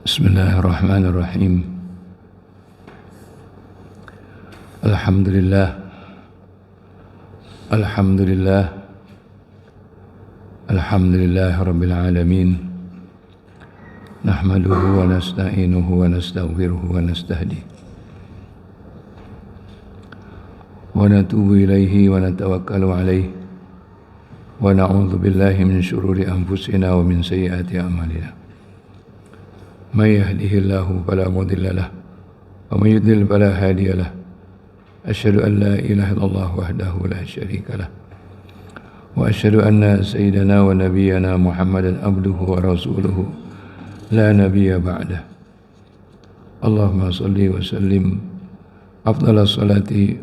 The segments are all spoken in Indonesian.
Bismillahirrahmanirrahim. Alhamdulillah. Alhamdulillah. Alhamdulillah Rabbil Alamin. Nahmaduhu wa nasta'inuhu wa nastaghfiruhu wa nastahdi. Wa natubu ilaihi wa natawakkalu alaihi. Wa na'udzu billahi min syururi anfusina wa min sayyiati a'malina. May yahdihillahu fala mudilla lahu wa may yudlil fala hadiya lahu. Asyhadu an la ilaha illallah wahdahu la syarika lahu wa asyhadu anna sayyidana wa nabiyyana Muhammadan abduhu wa rasuluhu la nabiyya ba'dah. Allahumma shalli wa sallim afdalas salati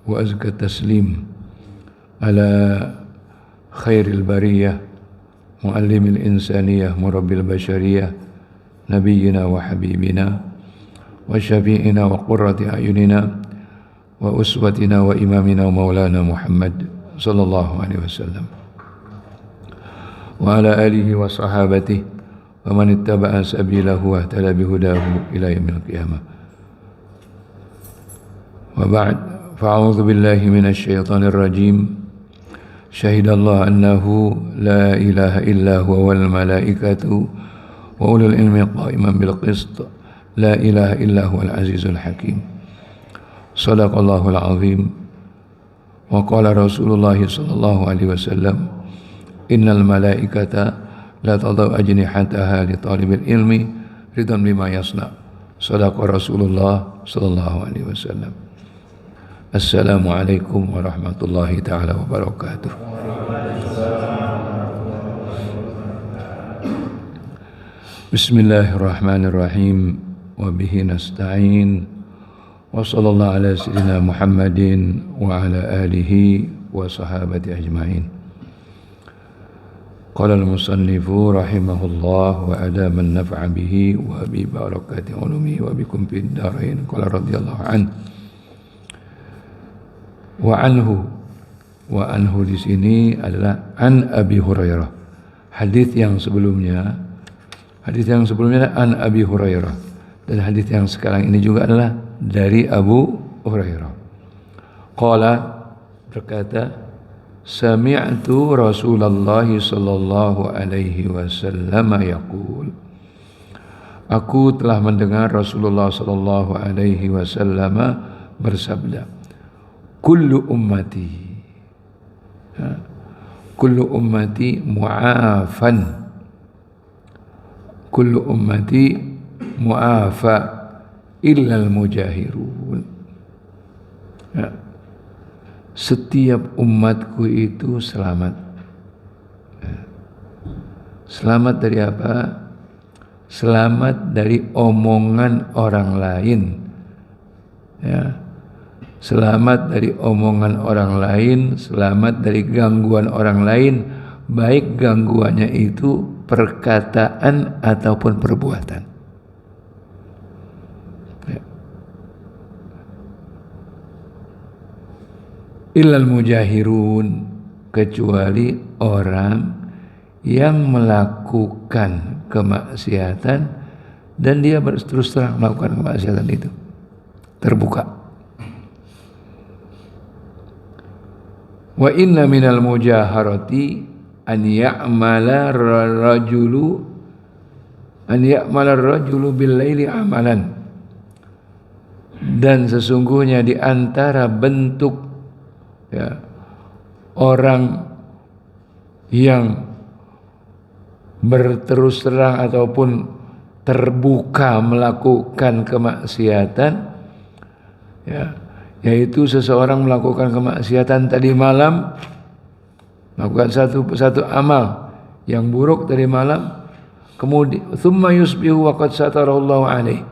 wa azka taslim ala khairil bariyah muallimil insaniyah murabbil bashariyah nabiyyina wa habibina wa syafi'ina wa qurrati a'yunina wa uswatina wa imamina wa maulana Muhammad sallallahu alaihi wasallam wa ala alihi wa sahabatihi wa man ittaba'a sabilahu wa ihtada bihudahu ila yaumil qiyamah. Wa ba'd, fa'a'udzu billahi minasy syaithanir rajim. Syahidallahu annahu la ilaha illa huwa wal malaikatu wa ulul ilmi qa'iman bil qist. La ilaha illa huwal azizul hakim. Shadaqallahul azim. Wa qala Rasulullah sallallahu alaihi wasallam, innal malaikata la tadau ajnihataha li talibil ilmi ridan bima yasna. Shadaqa Rasulullah sallallahu alaihi wasallam. Assalamualaikum warahmatullahi taala wabarakatuh. Bismillahirrahmanirrahim. Wa bihi nasta'in. Wa sallallahu ala sayyidina Muhammadin wa ala alihi wa sahabati ajma'in. Qala al-musannifu rahimahullah wa adama an-naf'a bihi wa bi barakati ulumi wa bikum fid darain. Qala radhiyallahu an. Wa anhu di sini adalah an Abi Hurairah. Hadis yang sebelumnya an Abi Hurairah, dan hadis yang sekarang ini juga adalah dari Abu Hurairah. Qala, berkata, sami'tu Rasulullah sallallahu alaihi wasallam yaqul. Aku telah mendengar Rasulullah sallallahu alaihi wasallam bersabda, kullu ummati mu'afan. Kullu ummati mu'afa illal mujahirun. Ya. Setiap umatku itu selamat. Ya. Selamat dari apa? Selamat dari omongan orang lain. Ya. Selamat dari omongan orang lain, selamat dari gangguan orang lain, baik gangguannya itu perkataan ataupun perbuatan. Ya. Illal mujahirun, kecuali orang yang melakukan kemaksiatan dan dia terus terang melakukan kemaksiatan itu terbuka. Wa inna minal mujaharati an ya'mala rajulu bil laili amalan. Dan sesungguhnya di antara bentuk ya, orang yang berterus terang ataupun terbuka melakukan kemaksiatan, ya, yaitu seseorang melakukan kemaksiatan tadi malam, melakukan satu amal yang buruk tadi malam, kemudian thumma yusbihu wa qad satarallahu alaihi.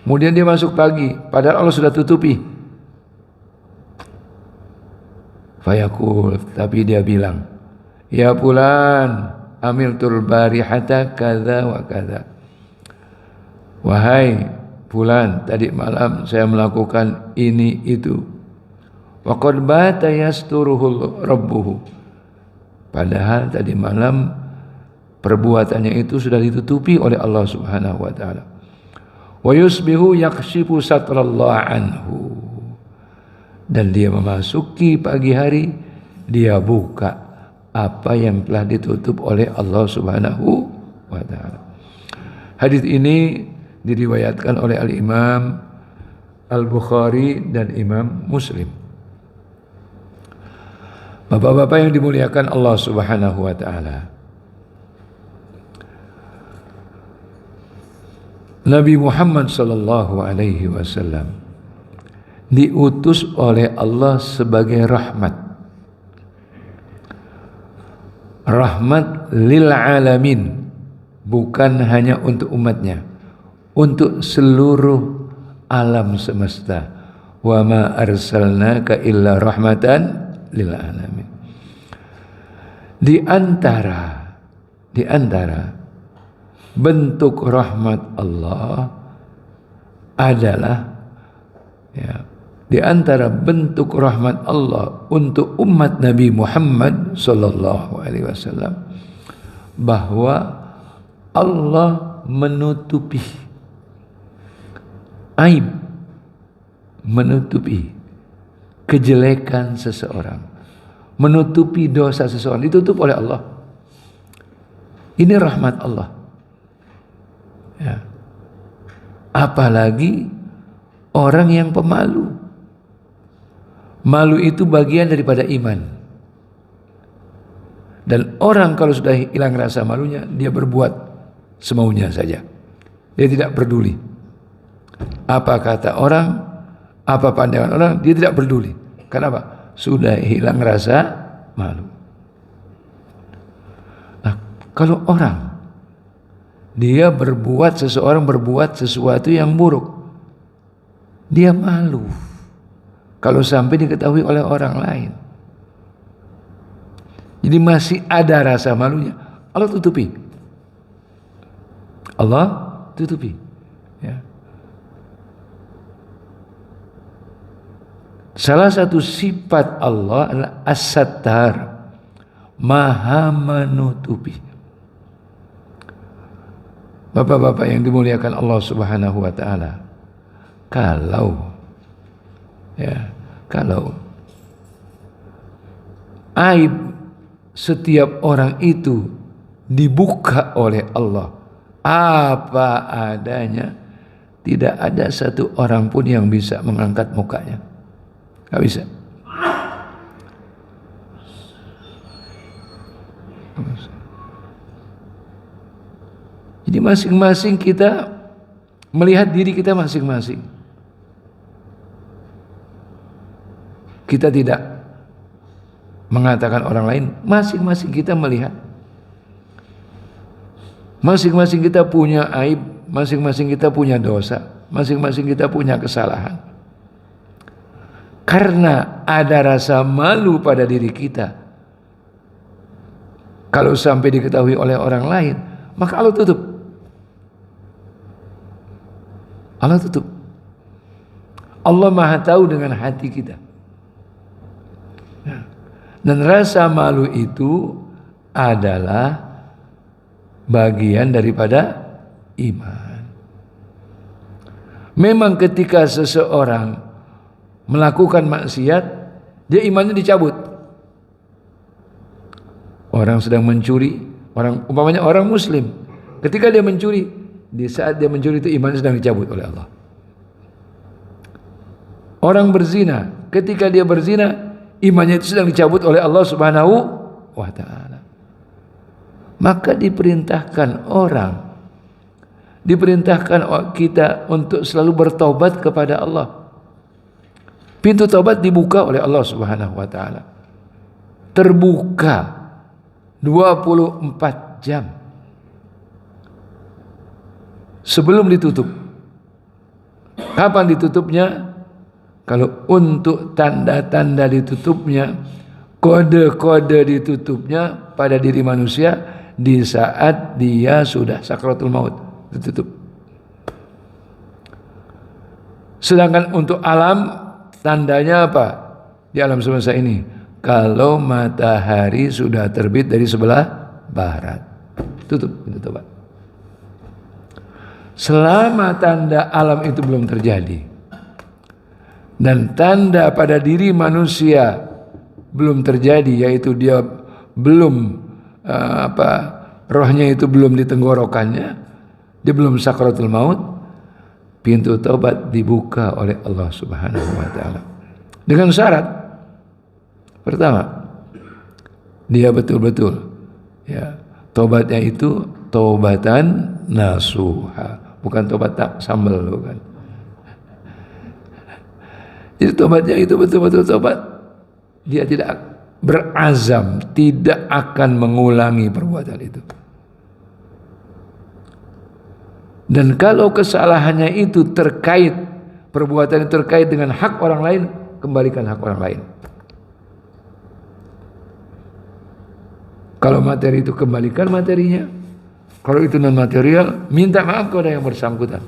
Kemudian dia masuk pagi, padahal Allah sudah tutupi. Fayaqul, tapi dia bilang, ya fulan, amiltul barihata kadza wa kadza. Wahai fulan, tadi malam saya melakukan ini itu. Wa qad bata yasturuhu rabbuhu. Padahal tadi malam perbuatannya itu sudah ditutupi oleh Allah Subhanahu wa taala. Wa yusbihu yakshifu satrallah anhu. Dan dia memasuki pagi hari, dia buka apa yang telah ditutup oleh Allah Subhanahu wa taala. Hadis ini diriwayatkan oleh Al-Imam Al-Bukhari dan Imam Muslim. Bapak-bapak yang dimuliakan Allah Subhanahu wa taala. Nabi Muhammad sallallahu alaihi wasallam diutus oleh Allah sebagai rahmat. Rahmat lil alamin, bukan hanya untuk umatnya, untuk seluruh alam semesta. Wa ma arsalnaka illa rahmatan lil alamin. Di antara bentuk rahmat Allah adalah, ya, di antara bentuk rahmat Allah untuk umat Nabi Muhammad sallallahu alaihi wasallam, bahwa Allah menutupi aib, menutupi kejelekan seseorang, menutupi dosa seseorang, ditutup oleh Allah. Ini rahmat Allah. Ya. Apalagi orang yang pemalu. Malu itu bagian daripada iman. Dan orang kalau sudah hilang rasa malunya, dia berbuat semaunya saja. Dia tidak peduli apa kata orang, apa pandangan orang, dia tidak peduli. Kenapa? Sudah hilang rasa malu. Nah, kalau orang seseorang berbuat sesuatu yang buruk, dia malu kalau sampai diketahui oleh orang lain. Jadi masih ada rasa malunya, Allah tutupi. Allah tutupi. Ya. Salah satu sifat Allah adalah As-Sattar, Maha menutupi. Bapak-bapak yang dimuliakan Allah Subhanahu wa taala, kalau aib setiap orang itu dibuka oleh Allah apa adanya, tidak ada satu orang pun yang bisa mengangkat mukanya. Gak bisa. Jadi masing-masing kita melihat diri kita masing-masing. Kita tidak mengatakan orang lain, masing-masing kita melihat. Masing-masing kita punya aib, masing-masing kita punya dosa, masing-masing kita punya kesalahan. Karena ada rasa malu pada diri kita, kalau sampai diketahui oleh orang lain, maka Allah tutup. Allah tutup. Allah Maha tahu dengan hati kita. Dan rasa malu itu adalah bagian daripada iman. Memang ketika seseorang melakukan maksiat, dia imannya dicabut. Orang sedang mencuri, umpamanya orang muslim, ketika dia mencuri, di saat dia mencuri itu imannya sedang dicabut oleh Allah. Orang berzina, ketika dia berzina, imannya itu sedang dicabut oleh Allah Subhanahu wa taala. Maka diperintahkan kita untuk selalu bertobat kepada Allah. Pintu taubat dibuka oleh Allah Subhanahu wa taala. Terbuka 24 jam sebelum ditutup. Kapan ditutupnya? Kalau untuk tanda-tanda ditutupnya, kode-kode ditutupnya pada diri manusia di saat dia sudah sakratul maut, ditutup. Sedangkan untuk alam, tandanya apa? Di alam semesta ini, kalau matahari sudah terbit dari sebelah barat. tutup pintu tobat. Selama tanda alam itu belum terjadi dan tanda pada diri manusia belum terjadi, yaitu dia belum rohnya itu belum di tenggorokannya, dia belum sakratul maut, pintu taubat dibuka oleh Allah Subhanahu wa taala. Dengan syarat pertama, dia betul-betul taubatnya itu taubatan nasuha, bukan tobat tak sambal, bukan. Jadi tobatnya itu betul-betul tobat. Dia tidak berazam, tidak akan mengulangi perbuatan itu. Dan kalau kesalahannya itu terkait, perbuatan itu terkait dengan hak orang lain, kembalikan hak orang lain. Kalau materi itu, kembalikan materinya. Kalau itu non material, minta maaf kepada yang bersangkutan.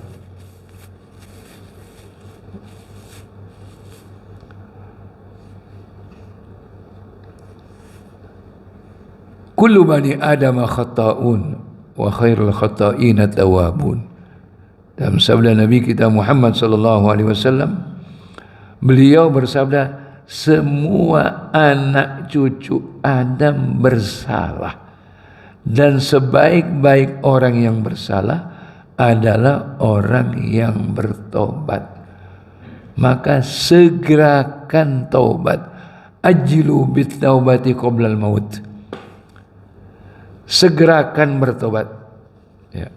Kullu bani Adam khata'un wa khairul khata'ina tawabun. Dalam sabda Nabi kita Muhammad sallallahu alaihi wasallam, beliau bersabda, semua anak cucu Adam bersalah, dan sebaik-baik orang yang bersalah adalah orang yang bertobat. Maka segerakan taubat. Ajilu bit taubati qoblal maut. Segerakan bertobat. Ya.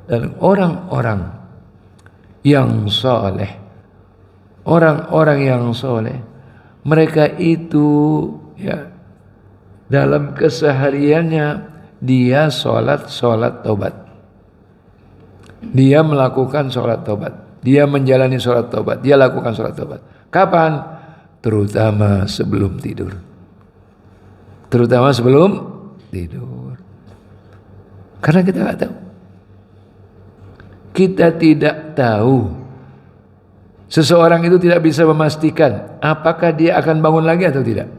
Dan orang-orang yang soleh, orang-orang yang soleh, mereka itu dalam kesehariannya dia sholat taubat, dia melakukan sholat taubat, dia menjalani sholat taubat, dia lakukan sholat taubat. Kapan? Terutama sebelum tidur. Terutama sebelum tidur. Karena kita nggak tahu. Kita tidak tahu. Seseorang itu tidak bisa memastikan apakah dia akan bangun lagi atau tidak.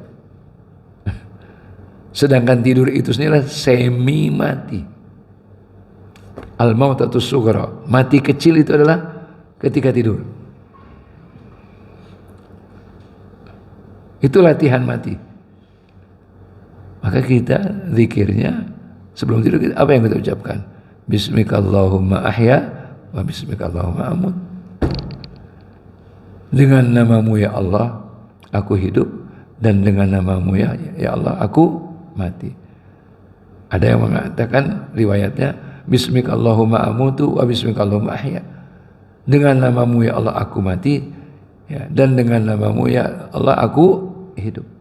Sedangkan tidur itu sendiri semi mati. Al-mautatus sughra, mati kecil itu adalah ketika tidur. Itu latihan mati. Maka kita zikirnya sebelum tidur, apa yang kita ucapkan? Bismikallahumma ahya wa bismikallahumma amut. Dengan namamu ya Allah aku hidup, dan dengan namamu ya Allah aku mati. Ada yang mengatakan riwayatnya bismikallahumma amutu wa bismikallahumma ahya. Dengan namamu ya Allah aku mati, dan dengan namamu ya Allah aku hidup.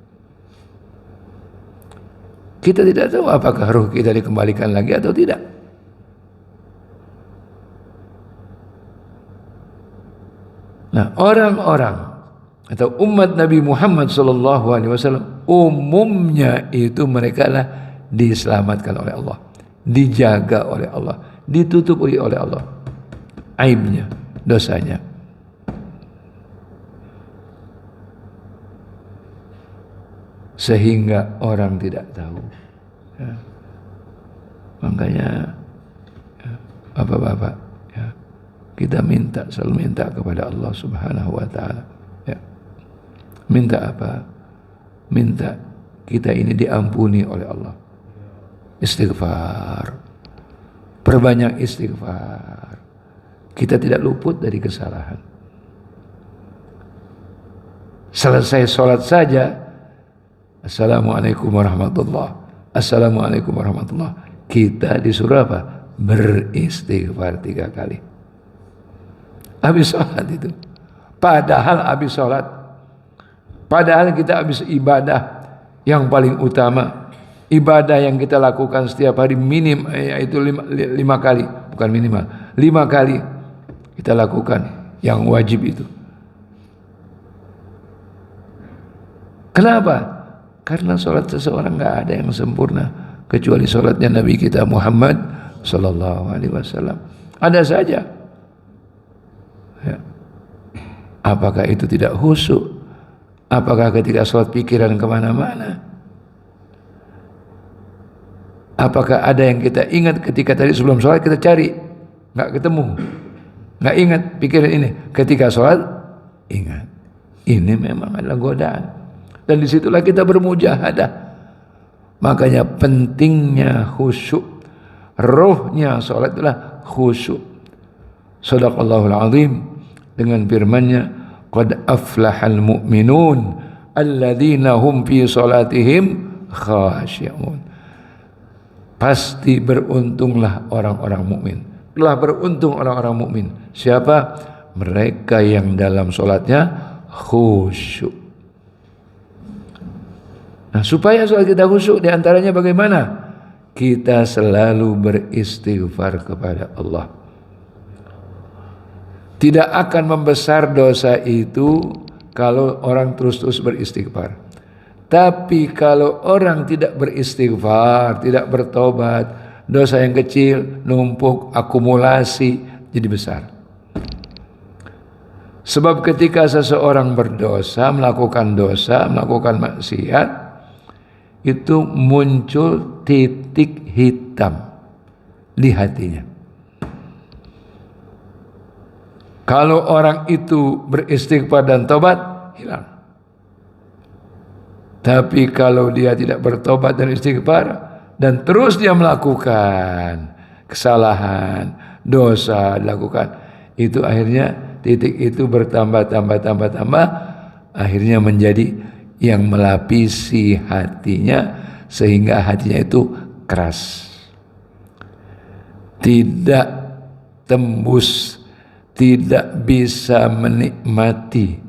Kita tidak tahu apakah ruh kita dikembalikan lagi atau tidak. Nah, orang-orang atau umat Nabi Muhammad SAW umumnya itu mereka lah diselamatkan oleh Allah, dijaga oleh Allah, ditutupi oleh Allah aibnya, dosanya. Sehingga orang tidak tahu. Makanya bapak-bapak, kita selalu minta kepada Allah Subhanahu wa taala. Minta apa? Minta kita ini diampuni oleh Allah. Istighfar. Perbanyak istighfar. Kita tidak luput dari kesalahan. Selesai sholat saja, Assalamualaikum warahmatullahi. Assalamualaikum warahmatullahi. Kita disuruh apa? Beristighfar 3 kali. Habis sholat itu. Padahal habis sholat. Padahal kita habis ibadah yang paling utama. Ibadah yang kita lakukan setiap hari minim, yaitu 5 kali. Bukan minimal. 5 kali kita lakukan yang wajib itu. Kenapa? Karena sholat seseorang nggak ada yang sempurna kecuali sholatnya Nabi kita Muhammad Sallallahu Alaihi Wasallam. Ada saja. Apakah itu tidak khusyuk? Apakah ketika sholat pikiran kemana-mana? Apakah ada yang kita ingat ketika tadi sebelum sholat kita cari, nggak ketemu, nggak ingat pikiran ini. Ketika sholat ingat. Ini memang adalah godaan. Dan disitulah kita bermujahadah. Makanya pentingnya khusyuk. Rohnya sholat adalah khusyuk. Shadaqallahul azim dengan firman-Nya, qad aflahal mu'minun alladzina hum fi sholatihim khashi'un. Pasti beruntunglah orang-orang mukmin. Telah beruntung orang-orang mukmin. Siapa? Mereka yang dalam sholatnya khusyuk. Nah, supaya sholat kita khusyuk, diantaranya bagaimana? Kita selalu beristighfar kepada Allah. Tidak akan membesar dosa itu kalau orang terus-terus beristighfar. Tapi kalau orang tidak beristighfar, tidak bertobat, dosa yang kecil numpuk, akumulasi jadi besar. Sebab ketika seseorang berdosa, melakukan maksiat, itu muncul titik hitam di hatinya. Kalau orang itu beristighfar dan tobat, hilang. Tapi kalau dia tidak bertobat dan istighfar dan terus dia melakukan kesalahan, dosa dilakukan, itu akhirnya titik itu bertambah, akhirnya menjadi yang melapisi hatinya sehingga hatinya itu keras. Tidak tembus, tidak bisa menikmati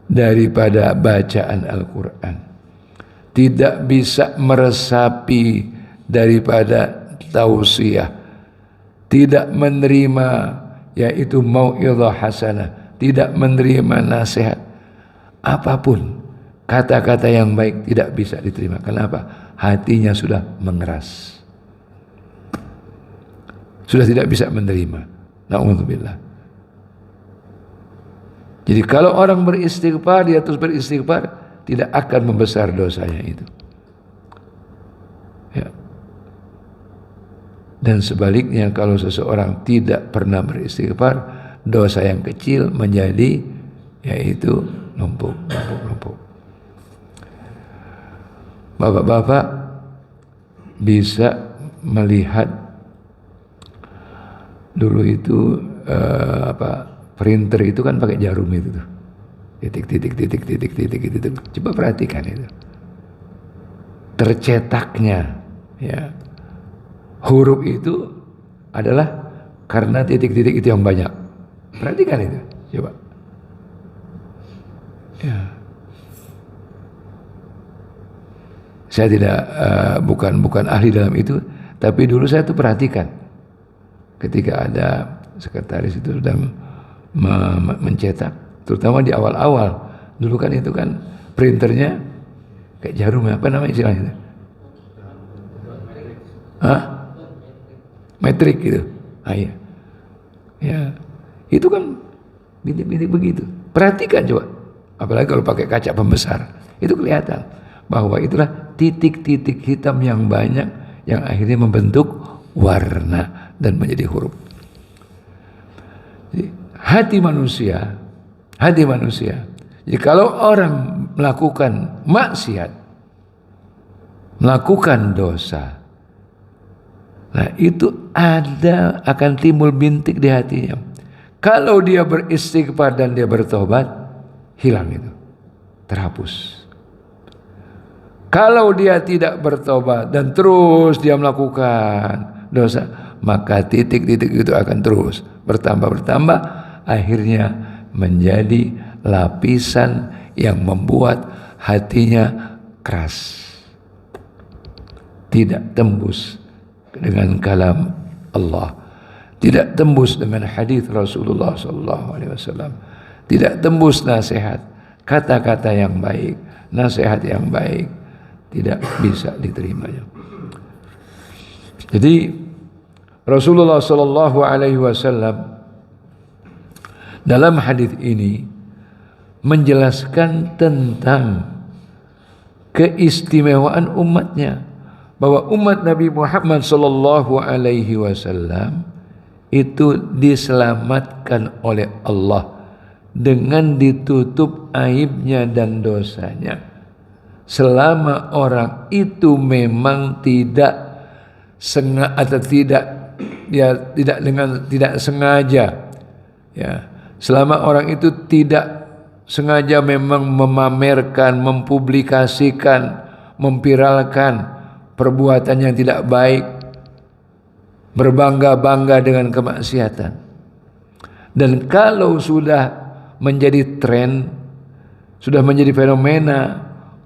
daripada bacaan Al-Quran, tidak bisa meresapi daripada tausiah, tidak menerima yaitu mau'izah hasanah, tidak menerima nasihat apapun, kata-kata yang baik tidak bisa diterima. Kenapa? Hatinya sudah mengeras, sudah tidak bisa menerima. Na'udzubillah. Jadi kalau orang beristighfar, dia terus beristighfar, tidak akan membesar dosanya itu. Ya. Dan sebaliknya kalau seseorang tidak pernah beristighfar, dosa yang kecil menjadi yaitu numpuk. Bapak-bapak bisa melihat dulu itu printer itu kan pakai jarum itu tuh. Titik. Coba perhatikan itu. Tercetaknya ya huruf itu adalah karena titik-titik itu yang banyak. Perhatikan itu, coba. Ya. Saya tidak bukan ahli dalam itu, tapi dulu saya tuh perhatikan ketika ada sekretaris itu sudah mencetak, terutama di awal-awal. Dulu kan itu kan printernya kayak jarum, apa namanya istilahnya? Metrik gitu. Iya. Ya. Itu kan bintik-bintik begitu. Perhatikan coba. Apalagi kalau pakai kaca pembesar. Itu kelihatan bahwa itulah titik-titik hitam yang banyak yang akhirnya membentuk warna dan menjadi huruf. Jadi, hati manusia. Jadi kalau orang melakukan maksiat, melakukan dosa, nah itu akan timbul bintik di hatinya. Kalau dia beristighfar dan dia bertobat, hilang itu, terhapus. Kalau dia tidak bertobat dan terus dia melakukan dosa, maka titik-titik itu akan terus bertambah, akhirnya menjadi lapisan yang membuat hatinya keras, tidak tembus dengan kalam Allah, tidak tembus dengan hadis Rasulullah SAW, tidak tembus nasihat, kata-kata yang baik, nasihat yang baik, tidak bisa diterimanya. Jadi Rasulullah SAW dalam hadis ini menjelaskan tentang keistimewaan umatnya, bahwa umat Nabi Muhammad sallallahu alaihi wasallam itu diselamatkan oleh Allah dengan ditutup aibnya dan dosanya selama orang itu memang tidak sengaja atau tidak sengaja, ya, selama orang itu tidak sengaja memang memamerkan, mempublikasikan, memviralkan perbuatan yang tidak baik, berbangga-bangga dengan kemaksiatan. Dan kalau sudah menjadi tren, sudah menjadi fenomena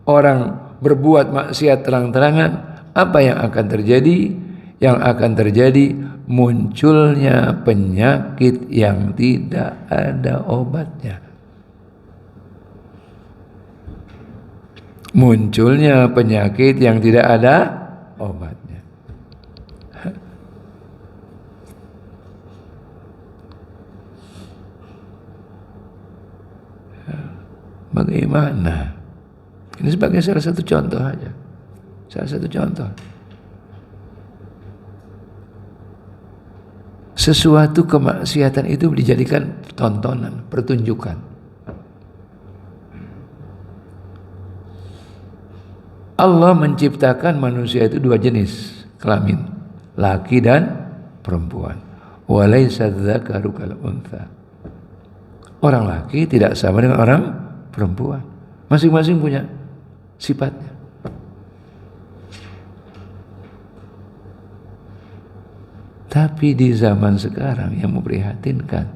orang berbuat maksiat terang-terangan, apa yang akan terjadi? Yang akan terjadi munculnya penyakit yang tidak ada obatnya. Munculnya penyakit yang tidak ada obatnya. Bagaimana? Ini sebagai salah satu contoh aja. Salah satu contoh. Sesuatu kemaksiatan itu dijadikan tontonan, pertunjukan. Allah menciptakan manusia itu dua jenis kelamin, laki dan perempuan. Walaysa dzakaru kal untha. Orang laki tidak sama dengan orang perempuan. Masing-masing punya sifatnya. Tapi di zaman sekarang yang memprihatinkan,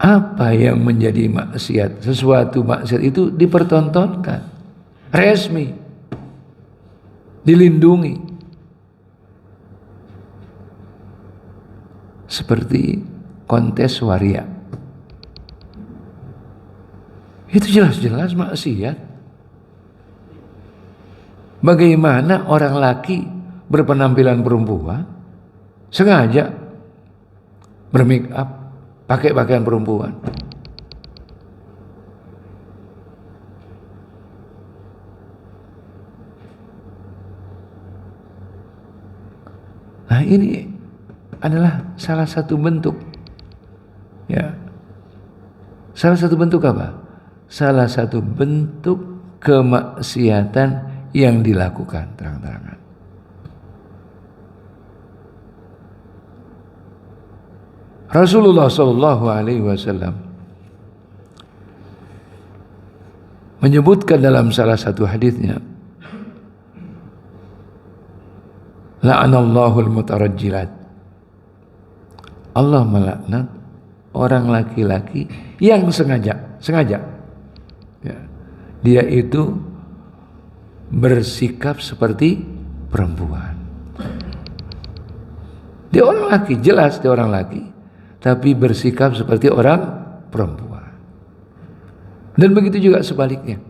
apa yang menjadi maksiat, sesuatu maksiat itu dipertontonkan, resmi, dilindungi. Seperti kontes waria. Itu jelas-jelas maksiat. Bagaimana orang laki berpenampilan perempuan sengaja bermake up, pakai pakaian perempuan. Nah, ini adalah salah satu bentuk, ya. Salah satu bentuk apa? Salah satu bentuk kemaksiatan yang dilakukan terang-terangan. Rasulullah sallallahu alaihi wasallam menyebutkan dalam salah satu hadisnya, la'anallahul mutarajjilat. Allah melaknat orang laki-laki yang sengaja, ya, dia itu bersikap seperti perempuan. Dia orang laki, jelas dia orang laki, tapi bersikap seperti orang perempuan. Dan begitu juga sebaliknya.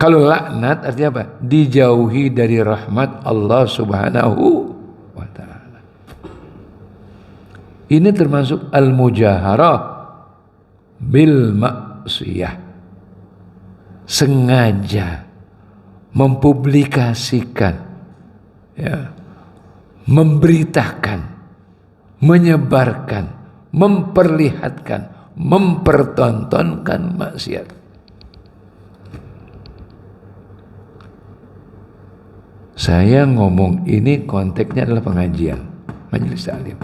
Kalau laknat artinya apa? Dijauhi dari rahmat Allah Subhanahu wa ta'ala. Ini termasuk al-mujaharah bil maksiyah. Sengaja mempublikasikan, ya, memberitakan, menyebarkan, memperlihatkan, mempertontonkan maksiat. Saya ngomong ini konteksnya adalah pengajian, majelis taklim.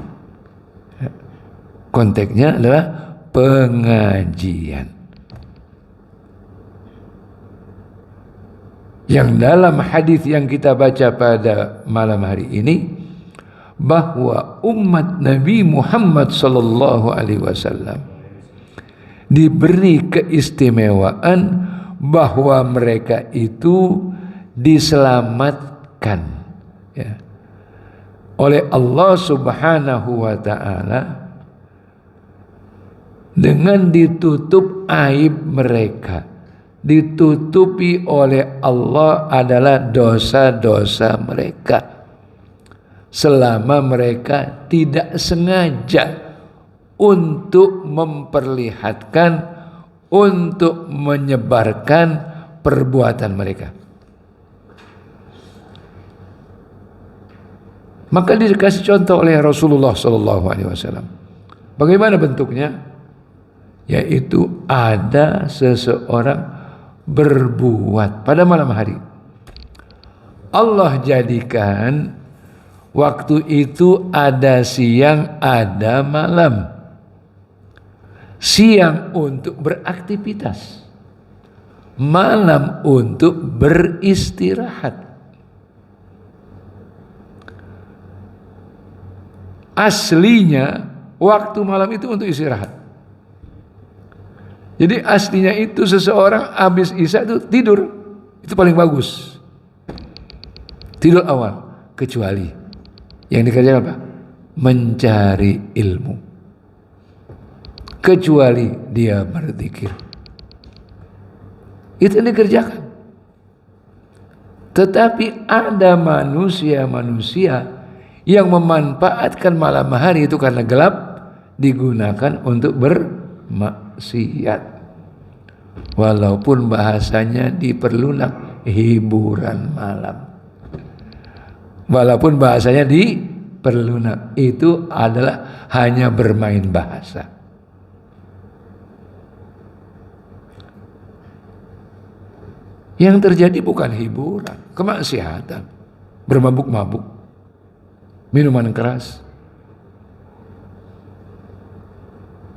Konteksnya adalah pengajian. Yang dalam hadis yang kita baca pada malam hari ini, bahwa umat Nabi Muhammad sallallahu alaihi wasallam diberi keistimewaan bahwa mereka itu diselamatkan, ya, oleh Allah Subhanahu wa ta'ala dengan ditutup aib mereka. Ditutupi oleh Allah adalah dosa-dosa mereka selama mereka tidak sengaja untuk memperlihatkan, untuk menyebarkan perbuatan mereka. Maka dikasih contoh oleh Rasulullah SAW. Bagaimana bentuknya? Yaitu ada seseorang berbuat pada malam hari. Allah jadikan waktu itu ada siang, ada malam. Siang untuk beraktivitas, malam untuk beristirahat. Aslinya waktu malam itu untuk istirahat. Jadi aslinya itu seseorang habis isya itu tidur, itu paling bagus. Tidur awal, kecuali yang dikerjakan apa? Mencari ilmu. Kecuali dia berzikir. Itu yang dikerjakan. Tetapi ada manusia-manusia yang memanfaatkan malam hari itu karena gelap, digunakan untuk bermaksiat. Walaupun bahasanya diperlunak hiburan malam. Walaupun bahasanya diperlunak, itu adalah hanya bermain bahasa. Yang terjadi bukan hiburan, kemaksiatan, bermabuk-mabuk, minuman keras.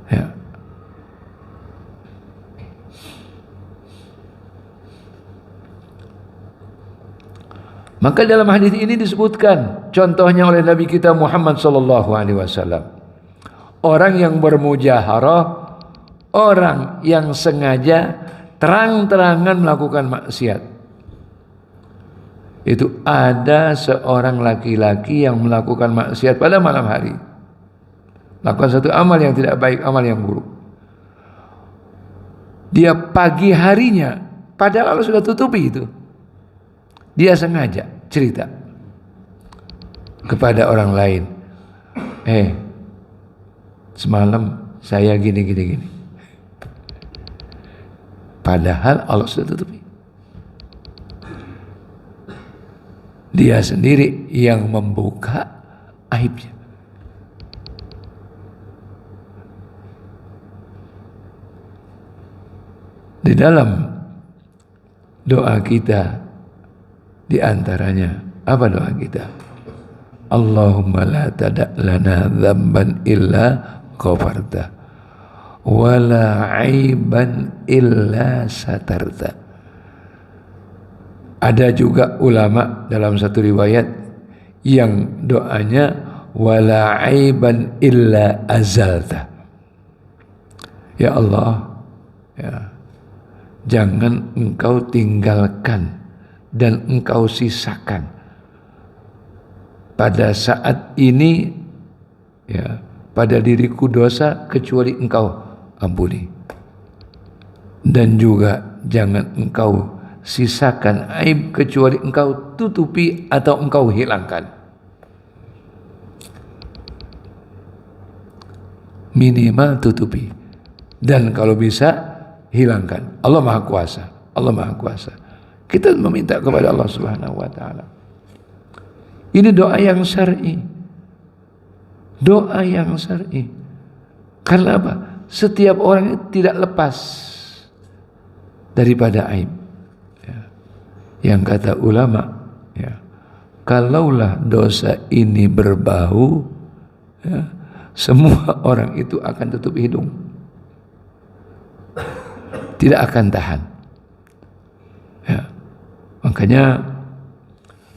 Ya. Maka dalam hadis ini disebutkan contohnya oleh Nabi kita Muhammad SAW. Orang yang bermujaharah, orang yang sengaja terang-terangan melakukan maksiat. Itu ada seorang laki-laki yang melakukan maksiat pada malam hari. Lakukan satu amal yang tidak baik, amal yang buruk. Dia pagi harinya, padahal Allah sudah tutupi itu. Dia sengaja cerita kepada orang lain. Semalam saya gini. Padahal Allah sudah tutupi. Dia sendiri yang membuka aibnya. Di dalam doa kita, di antaranya apa doa kita? Allahumma la tada' lana dzamban illa ghafarta wa la aiban illa satarta. Ada juga ulama dalam satu riwayat yang doanya wala aiban illa azalta. Ya Allah, ya, jangan engkau tinggalkan dan engkau sisakan pada saat ini, ya, pada diriku dosa kecuali engkau ampuni, dan juga jangan engkau sisakan aib kecuali engkau tutupi atau engkau hilangkan. Minimal tutupi, dan kalau bisa hilangkan. Allah Maha Kuasa. Allah Maha Kuasa. Kita meminta kepada Allah Subhanahu wa taala. Ini doa yang syar'i. Doa yang syar'i. Karena apa? Setiap orang itu tidak lepas daripada aib. Ya. Yang kata ulama, ya, kalaulah dosa ini berbau, ya, semua orang itu akan tutup hidung. Tidak akan tahan. Ya. Makanya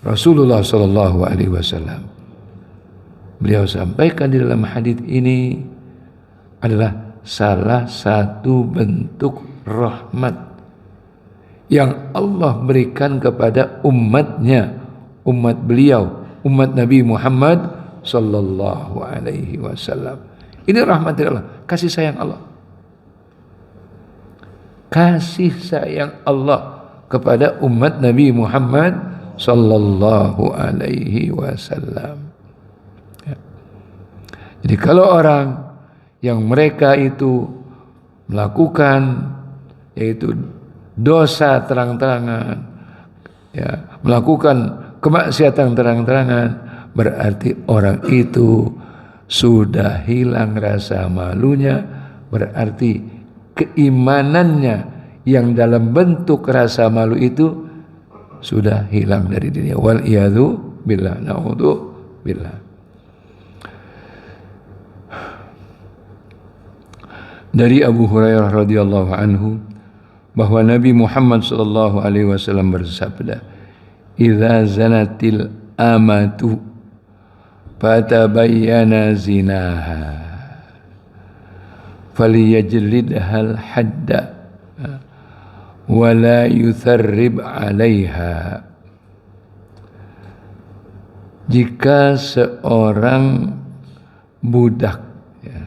Rasulullah SAW beliau sampaikan di dalam hadis ini adalah salah satu bentuk rahmat yang Allah berikan kepada umatnya, umat beliau, umat Nabi Muhammad sallallahu alaihi wasallam. Ini rahmat dari Allah, kasih sayang Allah. Kasih sayang Allah kepada umat Nabi Muhammad sallallahu alaihi wasallam. Ya. Jadi kalau orang yang mereka itu melakukan yaitu dosa terang-terangan, ya, melakukan kemaksiatan terang-terangan, berarti orang itu sudah hilang rasa malunya, berarti keimanannya yang dalam bentuk rasa malu itu sudah hilang dari dirinya. Wal iyadzu billah, na'udzu billah. Dari Abu Hurairah radhiyallahu anhu bahwa Nabi Muhammad sallallahu alaihi wasallam bersabda, "Idza zanatil amatu fatabayyana zinaha falyajlidhal hadda wa la yutharrib 'alaiha." Jika seorang budak, ya,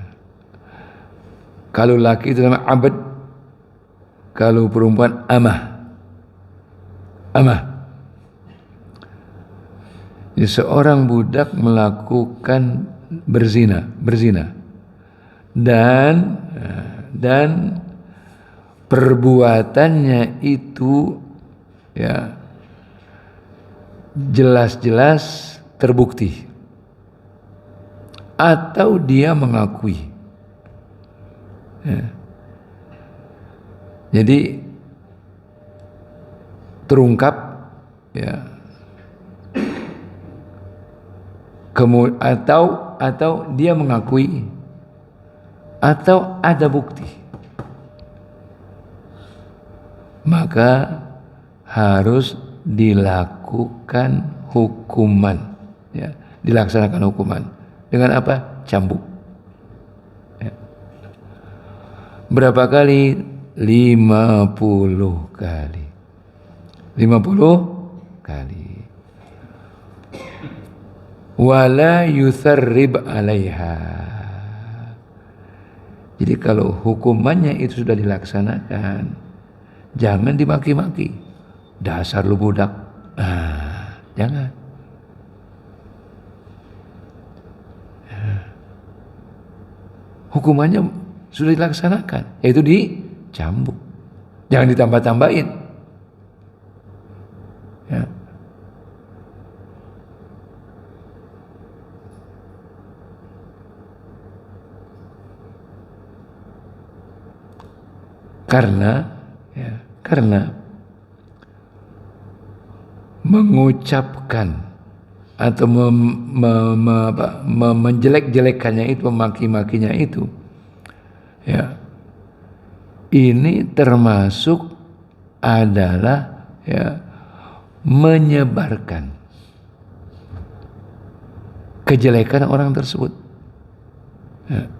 kalau laki itu namanya abad, kalau perempuan amah. Jadi seorang budak melakukan berzina dan perbuatannya itu, ya, jelas-jelas terbukti atau dia mengakui, ya. Jadi terungkap, ya, atau dia mengakui atau ada bukti, maka harus dilakukan hukuman, ya, dilaksanakan hukuman dengan apa? Cambuk, ya. Berapa kali? 50 kali. 50 kali. Wala yutharrib 'alaiha. Jadi kalau hukumannya itu sudah dilaksanakan, jangan dimaki-maki. Dasar lu budak. Jangan. Hukumannya sudah dilaksanakan, yaitu dicambuk. Jangan ditambah-tambahin. Ya. Karena mengucapkan atau menjelek-jelekannya itu, memaki-makinya itu, ya, ini termasuk adalah, ya, menyebarkan kejelekan orang tersebut, ya.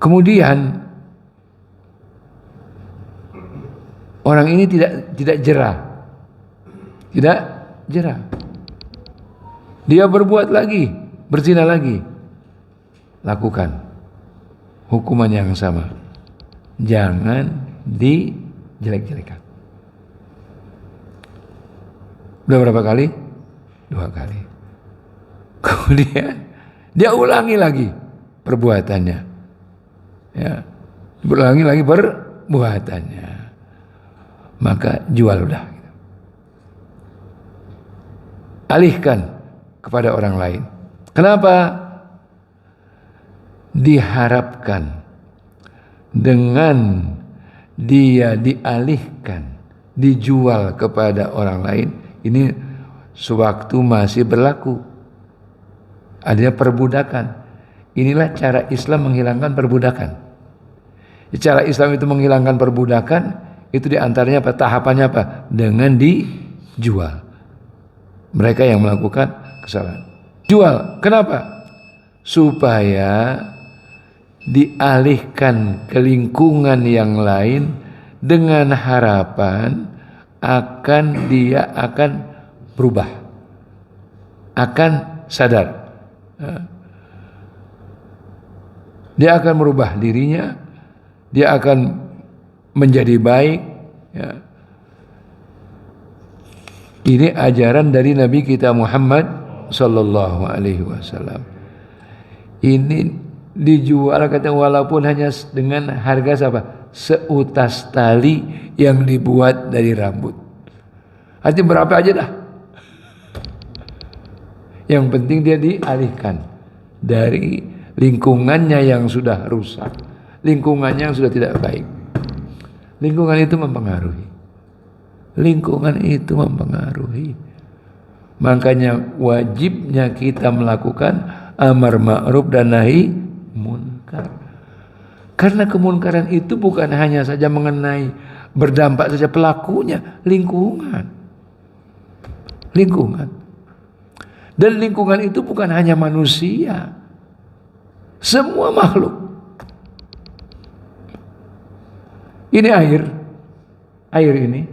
Kemudian orang ini tidak jerah. Dia berbuat lagi, berzina lagi. Lakukan hukuman yang sama. Jangan dijelek-jelekan. Udah berapa kali? 2 kali. Kemudian dia ulangi lagi perbuatannya. Ya, berulangi lagi perbuatannya, maka jual udah, alihkan kepada orang lain. Kenapa? Diharapkan dengan dia dialihkan, dijual kepada orang lain, ini sewaktu masih berlaku adanya perbudakan. Inilah cara Islam menghilangkan perbudakan. Cara Islam itu menghilangkan perbudakan itu diantaranya apa? Tahapannya apa? Dengan dijual. Mereka yang melakukan kesalahan. Jual. Kenapa? Supaya dialihkan ke lingkungan yang lain dengan harapan dia akan berubah, akan sadar. Dia akan merubah dirinya, dia akan menjadi baik, ya. Ini ajaran dari Nabi kita Muhammad sallallahu alaihi wasallam. Ini dijual kata walaupun hanya dengan harga apa? Seutas tali yang dibuat dari rambut. Artinya berapa aja dah. Yang penting dia dialihkan dari lingkungannya yang sudah rusak, lingkungannya yang sudah tidak baik. Lingkungan itu mempengaruhi. Lingkungan itu mempengaruhi. Makanya wajibnya kita melakukan amar ma'ruf dan nahi munkar. Karena kemunkaran itu bukan hanya saja mengenai berdampak saja pelakunya, lingkungan. Lingkungan. Dan lingkungan itu bukan hanya manusia, semua makhluk. Ini air ini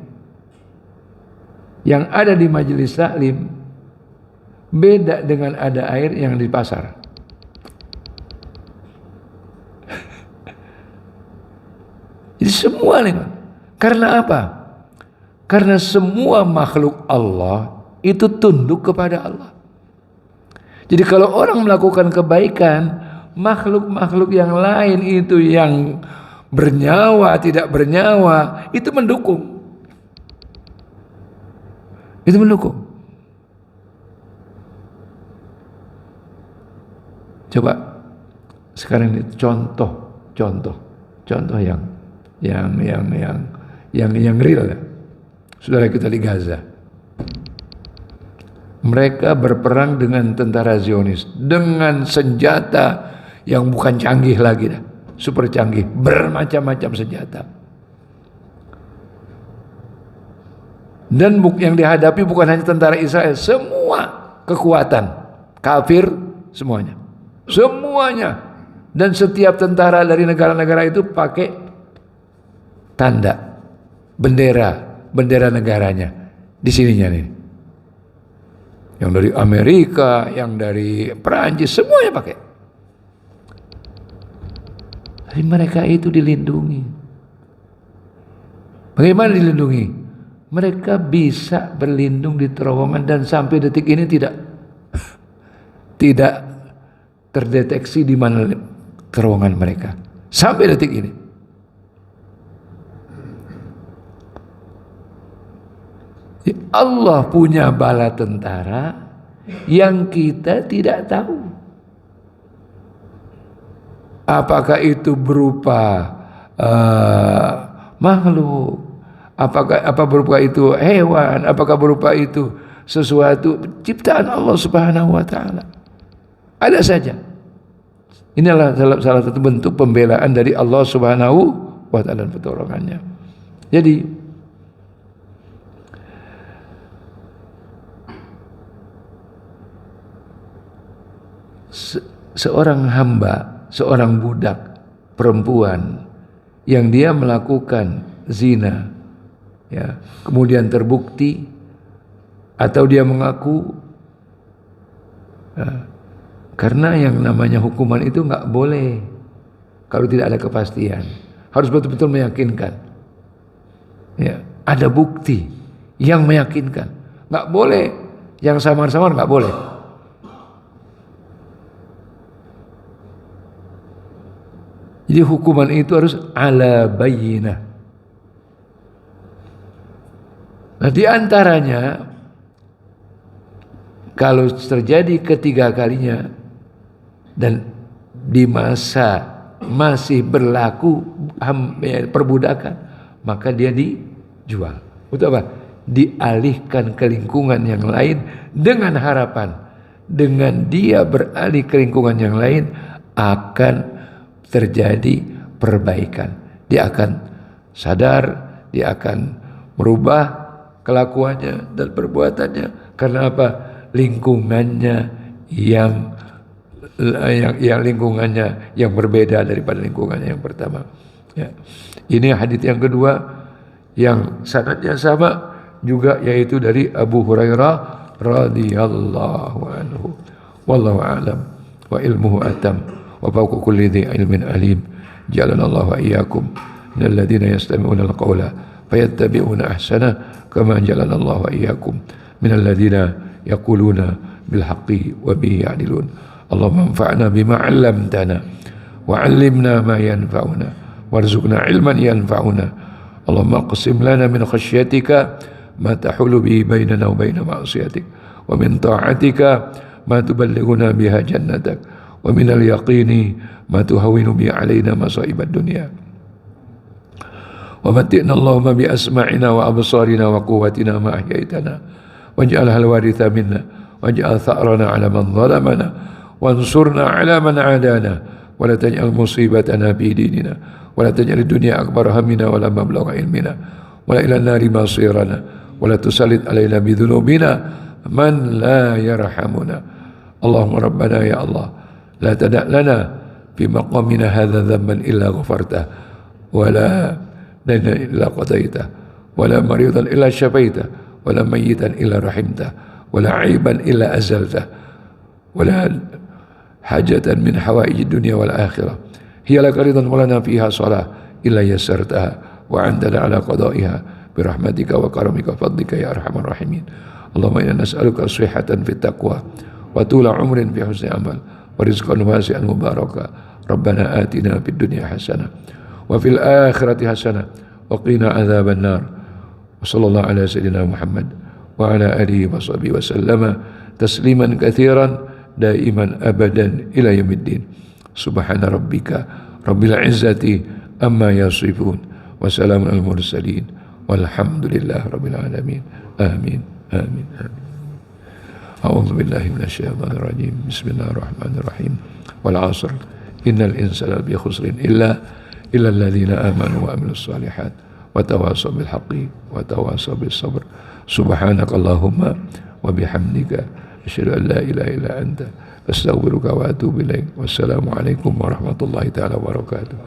yang ada di majelis taklim beda dengan ada air yang di pasar. Jadi semua lingkungan. Karena apa? Karena semua makhluk Allah itu tunduk kepada Allah. Jadi kalau orang melakukan kebaikan, makhluk-makhluk yang lain itu yang bernyawa, tidak bernyawa, itu mendukung. Itu mendukung. Coba sekarang ini contoh yang real ya. Saudara kita di Gaza. Mereka berperang dengan tentara Zionis dengan senjata yang bukan canggih lagi dah, super canggih, bermacam-macam senjata. Dan yang dihadapi bukan hanya tentara Israel, semua kekuatan kafir semuanya. Dan setiap tentara dari negara-negara itu pakai tanda bendera negaranya di sininya nih. Yang dari Amerika, yang dari Perancis, semuanya pakai. Tapi mereka itu dilindungi. Bagaimana dilindungi? Mereka bisa berlindung di terowongan dan sampai detik ini tidak terdeteksi di mana terowongan mereka. Sampai detik ini. Allah punya bala tentara yang kita tidak tahu. Apakah itu berupa makhluk? Apa berupa itu hewan? Apakah berupa itu sesuatu ciptaan Allah Subhanahu wa taala? Ada saja. Inilah salah satu bentuk pembelaan dari Allah Subhanahu wa taala dan pertolongannya. Jadi seorang hamba, seorang budak perempuan yang dia melakukan zina, ya, kemudian terbukti atau dia mengaku, ya, karena yang namanya hukuman itu nggak boleh kalau tidak ada kepastian, harus betul-betul meyakinkan, ya, ada bukti yang meyakinkan, nggak boleh yang samar-samar, nggak boleh. Jadi hukuman itu harus ala bayyinah. Nah, di antaranya kalau terjadi ketiga kalinya dan di masa masih berlaku perbudakan, maka dia dijual. Untuk apa? Dialihkan ke lingkungan yang lain dengan harapan dengan dia beralih ke lingkungan yang lain akan terjadi perbaikan. Dia akan sadar, dia akan merubah kelakuannya dan perbuatannya. Karena apa? Lingkungannya yang lingkungannya yang berbeda daripada lingkungannya yang pertama. Ya. Ini hadits yang kedua yang sanadnya sama juga, yaitu dari Abu Hurairah radhiyallahu anhu. Wallahu a'lam wa ilmuhu atam. Wa fawqa kulli dhi ilmin alim. Ja'alana Allah wa iyyakum minal ladzina yastami'una al-qawla fayattabi'una ahsana kama ja'alana Allah wa iyyakum minal ladzina yaquluna bil haqqi wa bihi ya'dilun. Allahumma anfa'na bima 'allamtana wa 'allimna ma yanfa'una warzuqna 'ilman yanfa'una. Allahumma aqsim lana min khasyyatika ma tahulu bihi bainana wa baina ma'siyatik wa min ta'atika ma tuballighuna biha jannatak wa min al-yaqini ma tuhawwinu bihi 'alaina masa'ibad dunya. Wa matti'na Allahumma bi asma'ina wa absarina wa quwwatina ma ahyaitana waj'alha al-waritha minna waj'al tha'rana 'ala man zalamana wansurna 'ala man 'adana wa la taj'al musibatana fi dinina wa la taj'al ad-dunya akbar hammina wa la mablagha ilmina wa la ila an-nari masirana wa la tusallit 'alaina bi dhunubina man la yarhamuna. Allahumma rabbana ya Allah la tada' lana fi maqamina hadha dhanban illa ghafartah wa la dayna illa qadaitah wa la maridan illa syafaitah wa la mayyitan illa rahimtah wa la aiban illa azaltah wa la hajatan min hawaij dunya wal akhirah hiya laka ridan wa lana fiha salah illa yassartaha wa antana ala qada'iha bi rahmatika wa karamika wa fadlika ya arhamar rahimin. Allahumma inna nas'aluka sihhatan fit taqwa wa tula umrin fi husni amal wa rizqan wasi'an mubaraka. Rabbana atina fid dunya hasanah wa fil akhirati hasanah wa qina adzaban nar. Wa sallallahu ala sayyidina Muhammad wa ala alihi wa sahbihi wa sallama tasliman katsiran daiman abadan ila yaumiddin. Subhana rabbika rabbil izzati amma yasifun wa salamun al mursalin walhamdulillahi rabbil alamin. Amin amin amin. A'udzu billahi minasyaitonir rajim. Bismillahirrahmanirrahim. Wal 'asr innal insana lafi khusrin illa alladzina amanu wa amilus solihat wa tawasaw bil haqqi wa tawasaw bis sabr. Subhanakallahumma wa bihamdika asyhadu an la ilaha illa anta astaghfiruka wa atubu ilaik. Wassalamu alaikum warahmatullahi taala wabarakatuh.